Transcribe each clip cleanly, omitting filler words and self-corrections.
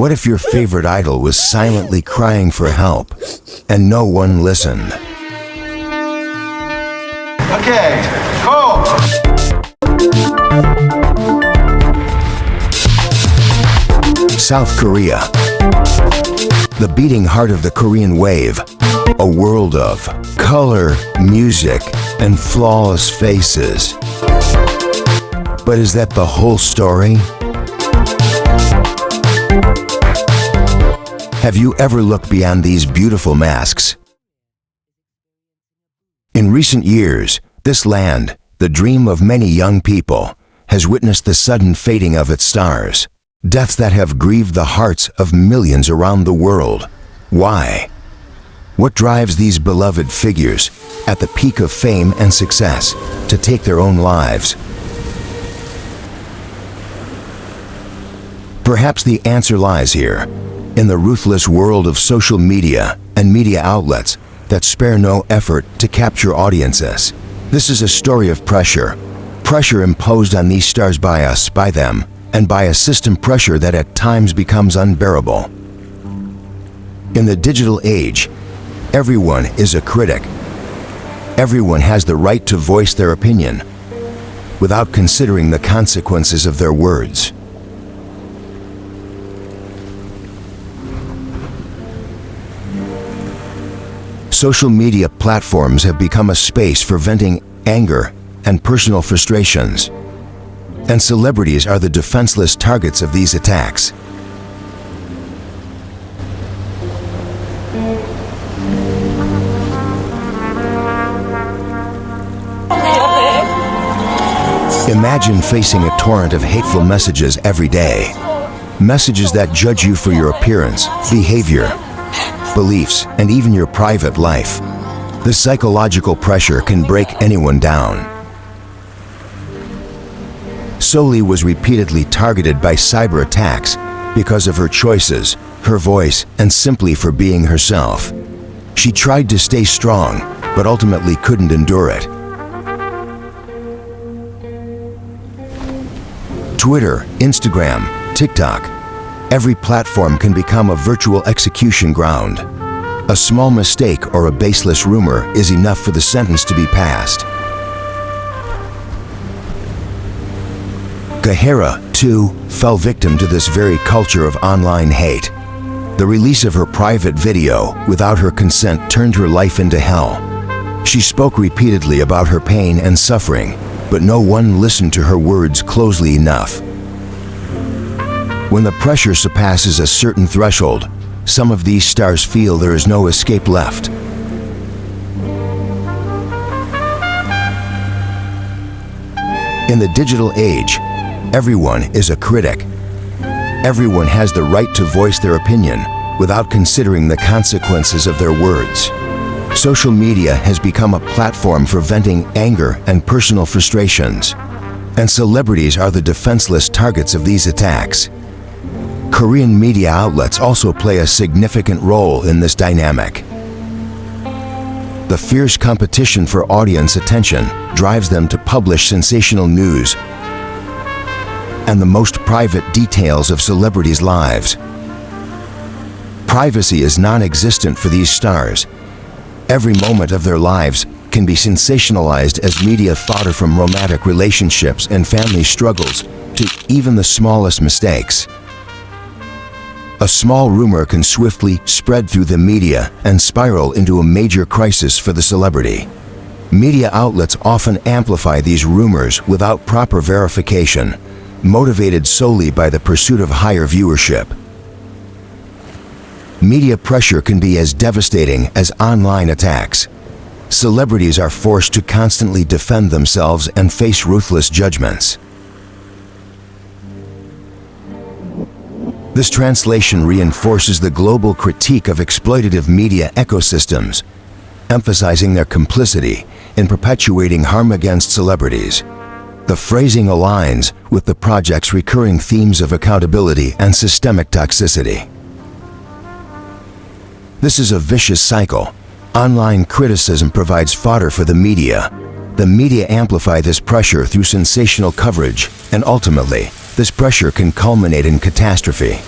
What if your favorite idol was silently crying for help and no one listened? Okay, go! South Korea. The beating heart of the Korean wave. A world of color, music, and flawless faces. But is that the whole story? Have you ever looked beyond these beautiful masks? In recent years, this land, the dream of many young people, has witnessed the sudden fading of its stars. Deaths that have grieved the hearts of millions around the world. Why? What drives these beloved figures, at the peak of fame and success, to take their own lives? Perhaps the answer lies here, in the ruthless world of social media and media outlets that spare no effort to capture audiences. This is a story of pressure imposed on these stars by us, by them, and by a system pressure that at times becomes unbearable. In the digital age, everyone is a critic. Everyone has the right to voice their opinion without considering the consequences of their words. Social media platforms have become a space for venting anger and personal frustrations, and celebrities are the defenseless targets of these attacks. Imagine facing a torrent of hateful messages every day. Messages that judge you for your appearance, behavior, beliefs, and even your private life. This psychological pressure can break anyone down. Sulli was repeatedly targeted by cyber attacks because of her choices, her voice, and simply for being herself. She tried to stay strong, but ultimately couldn't endure it. Twitter, Instagram, TikTok. Every platform can become a virtual execution ground. A small mistake or a baseless rumor is enough for the sentence to be passed. Goo Hara, too, fell victim to this very culture of online hate. The release of her private video without her consent turned her life into hell. She spoke repeatedly about her pain and suffering, but no one listened to her words closely enough. When the pressure surpasses a certain threshold, some of these stars feel there is no escape left. In the digital age, everyone is a critic. Everyone has the right to voice their opinion without considering the consequences of their words. Social media has become a platform for venting anger and personal frustrations, and celebrities are the defenseless targets of these attacks. Korean media outlets also play a significant role in this dynamic. The fierce competition for audience attention drives them to publish sensational news and the most private details of celebrities' lives. Privacy is non-existent for these stars. Every moment of their lives can be sensationalized as media fodder, from romantic relationships and family struggles to even the smallest mistakes. A small rumor can swiftly spread through the media and spiral into a major crisis for the celebrity. Media outlets often amplify these rumors without proper verification, motivated solely by the pursuit of higher viewership. Media pressure can be as devastating as online attacks. Celebrities are forced to constantly defend themselves and face ruthless judgments. This translation reinforces the global critique of exploitative media ecosystems, emphasizing their complicity in perpetuating harm against celebrities. The phrasing aligns with the project's recurring themes of accountability and systemic toxicity. This is a vicious cycle. Online criticism provides fodder for the media. The media amplify this pressure through sensational coverage, and ultimately, this pressure can culminate in catastrophe.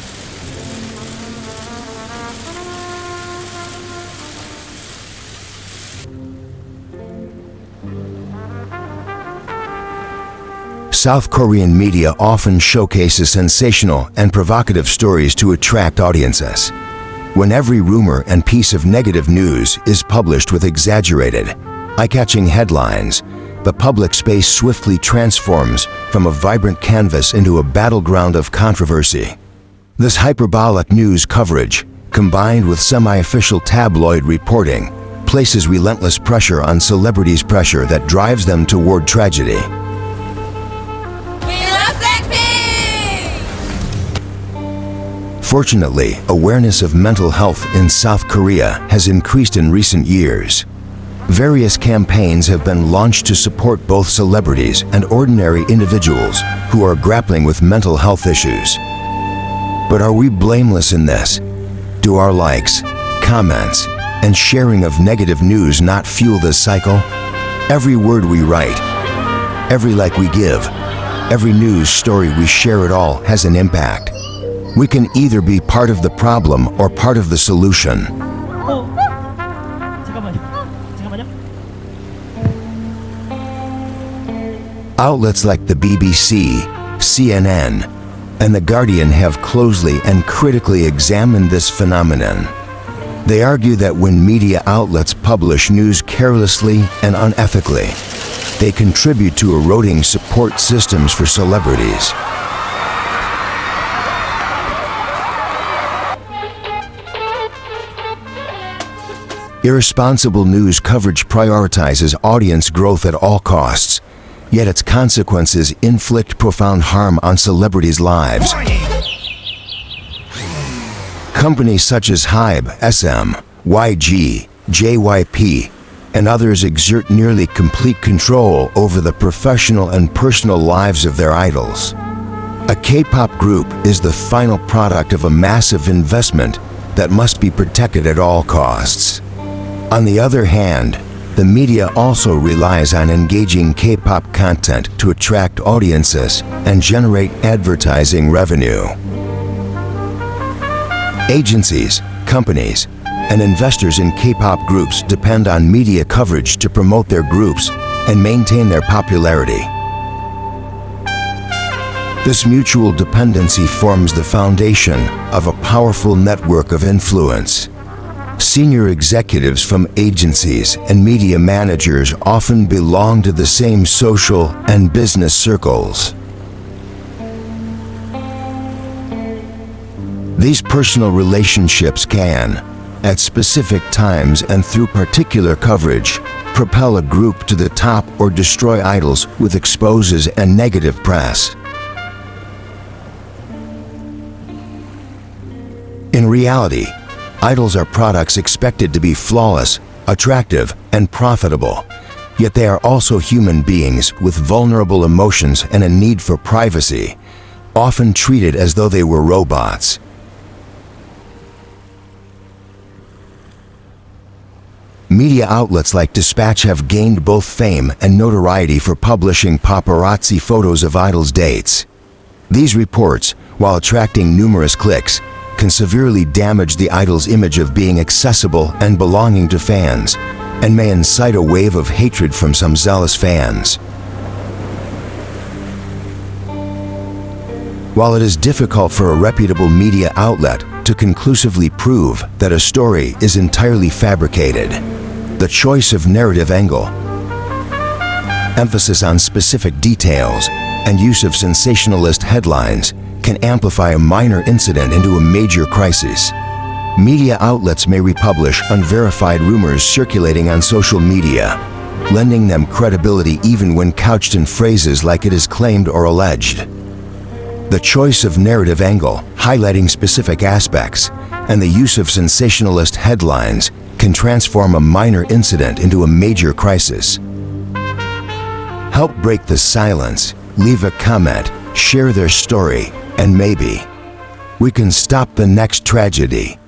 South Korean media often showcases sensational and provocative stories to attract audiences. When every rumor and piece of negative news is published with exaggerated, eye-catching headlines, the public space swiftly transforms from a vibrant canvas into a battleground of controversy. This hyperbolic news coverage, combined with semi-official tabloid reporting, places relentless pressure on celebrities' pressure that drives them toward tragedy. Fortunately, awareness of mental health in South Korea has increased in recent years. Various campaigns have been launched to support both celebrities and ordinary individuals who are grappling with mental health issues. But are we blameless in this? Do our likes, comments, and sharing of negative news not fuel this cycle? Every word we write, every like we give, every news story we share, it all has an impact. We can either be part of the problem or part of the solution. Outlets like the BBC, CNN, and The Guardian have closely and critically examined this phenomenon. They argue that when media outlets publish news carelessly and unethically, they contribute to eroding support systems for celebrities. Irresponsible news coverage prioritizes audience growth at all costs, yet its consequences inflict profound harm on celebrities' lives. Companies such as HYBE, SM, YG, JYP, and others exert nearly complete control over the professional and personal lives of their idols. A K-pop group is the final product of a massive investment that must be protected at all costs. On the other hand, the media also relies on engaging K-pop content to attract audiences and generate advertising revenue. Agencies, companies, and investors in K-pop groups depend on media coverage to promote their groups and maintain their popularity. This mutual dependency forms the foundation of a powerful network of influence. Senior executives from agencies and media managers often belong to the same social and business circles. These personal relationships can, at specific times and through particular coverage, propel a group to the top or destroy idols with exposes and negative press. In reality, idols are products expected to be flawless, attractive, and profitable, yet they are also human beings with vulnerable emotions and a need for privacy, often treated as though they were robots. Media outlets like Dispatch have gained both fame and notoriety for publishing paparazzi photos of idols' dates. These reports, while attracting numerous clicks, can severely damage the idol's image of being accessible and belonging to fans, and may incite a wave of hatred from some zealous fans. While it is difficult for a reputable media outlet to conclusively prove that a story is entirely fabricated, the choice of narrative angle, emphasis on specific details, and use of sensationalist headlines can amplify a minor incident into a major crisis. Media outlets may republish unverified rumors circulating on social media, lending them credibility even when couched in phrases like "it is claimed" or "alleged." The choice of narrative angle, highlighting specific aspects, and the use of sensationalist headlines can transform a minor incident into a major crisis. Help break the silence, leave a comment, share their story, and maybe we can stop the next tragedy.